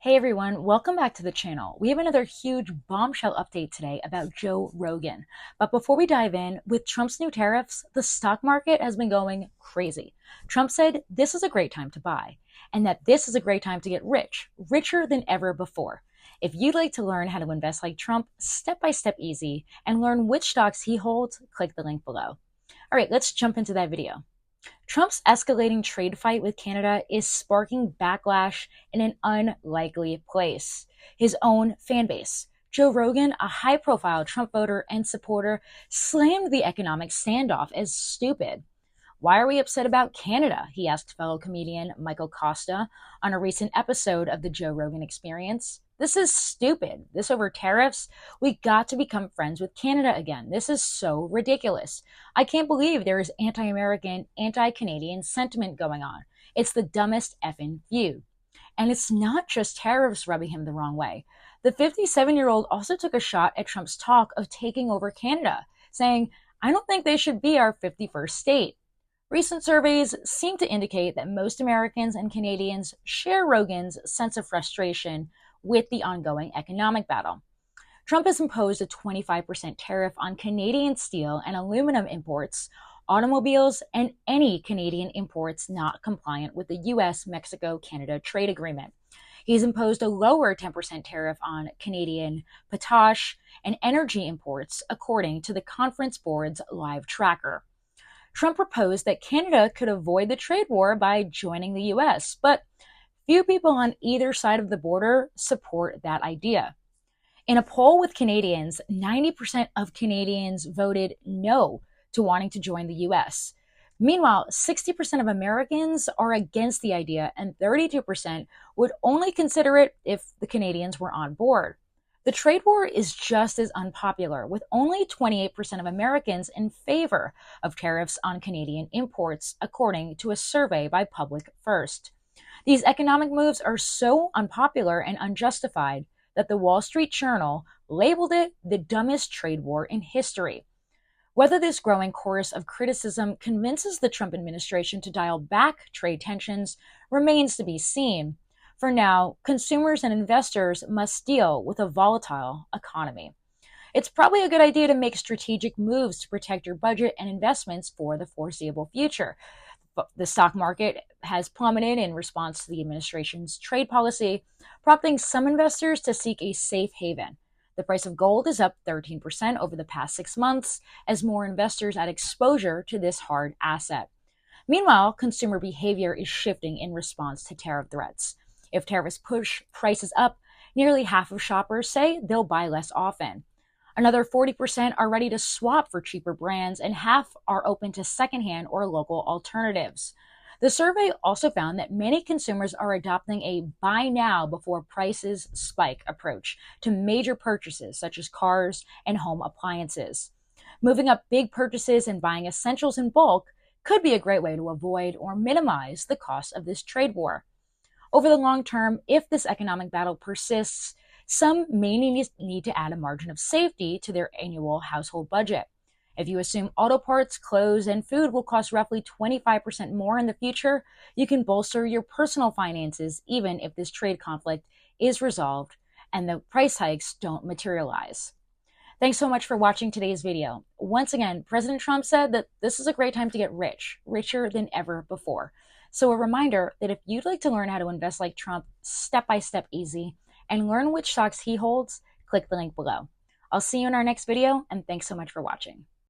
Hey everyone, welcome back to the channel. We have another huge bombshell update today about Joe Rogan. But before we dive in, with Trump's new tariffs, the stock market has been going crazy. Trump said this is a great time to buy, and that this is a great time to get rich, richer than ever before. If you'd like to learn how to invest like Trump, step by step easy, and learn which stocks he holds, click the link below. All right, let's jump into that video. Trump's escalating trade fight with Canada is sparking backlash in an unlikely place. His own fan base. Joe Rogan, a high-profile Trump voter and supporter, slammed the economic standoff as stupid. Why are we upset about Canada? He asked fellow comedian Michael Costa on a recent episode of the Joe Rogan Experience. This is stupid. This over tariffs? We got to become friends with Canada again. This is so ridiculous. I can't believe there is anti-American, anti-Canadian sentiment going on. It's the dumbest effing view. And it's not just tariffs rubbing him the wrong way. The 57-year-old also took a shot at Trump's talk of taking over Canada, saying, "I don't think they should be our 51st state." Recent surveys seem to indicate that most Americans and Canadians share Rogan's sense of frustration with the ongoing economic battle. Trump has imposed a 25% tariff on Canadian steel and aluminum imports, automobiles, and any Canadian imports not compliant with the US-Mexico-Canada trade agreement. He's imposed a lower 10% tariff on Canadian potash and energy imports, according to the Conference Board's live tracker. Trump proposed that Canada could avoid the trade war by joining the US, but few people on either side of the border support that idea. In a poll with Canadians, 90% of Canadians voted no to wanting to join the US. Meanwhile, 60% of Americans are against the idea, and 32% would only consider it if the Canadians were on board. The trade war is just as unpopular, with only 28% of Americans in favor of tariffs on Canadian imports, according to a survey by Public First. These economic moves are so unpopular and unjustified that the Wall Street Journal labeled it the dumbest trade war in history. Whether this growing chorus of criticism convinces the Trump administration to dial back trade tensions remains to be seen. For now, consumers and investors must deal with a volatile economy. It's probably a good idea to make strategic moves to protect your budget and investments for the foreseeable future. The stock market has plummeted in response to the administration's trade policy, prompting some investors to seek a safe haven. The price of gold is up 13% over the past 6 months as more investors add exposure to this hard asset. Meanwhile, consumer behavior is shifting in response to tariff threats. If tariffs push prices up, nearly half of shoppers say they'll buy less often. Another 40% are ready to swap for cheaper brands, and half are open to secondhand or local alternatives. The survey also found that many consumers are adopting a buy now before prices spike approach to major purchases such as cars and home appliances. Moving up big purchases and buying essentials in bulk could be a great way to avoid or minimize the cost of this trade war. Over the long term, if this economic battle persists, some may need to add a margin of safety to their annual household budget. If you assume auto parts, clothes, and food will cost roughly 25% more in the future, you can bolster your personal finances even if this trade conflict is resolved and the price hikes don't materialize. Thanks so much for watching today's video. Once again, President Trump said that this is a great time to get rich, richer than ever before. So a reminder that if you'd like to learn how to invest like Trump, step by step easy, and learn which stocks he holds, click the link below. I'll see you in our next video, and thanks so much for watching.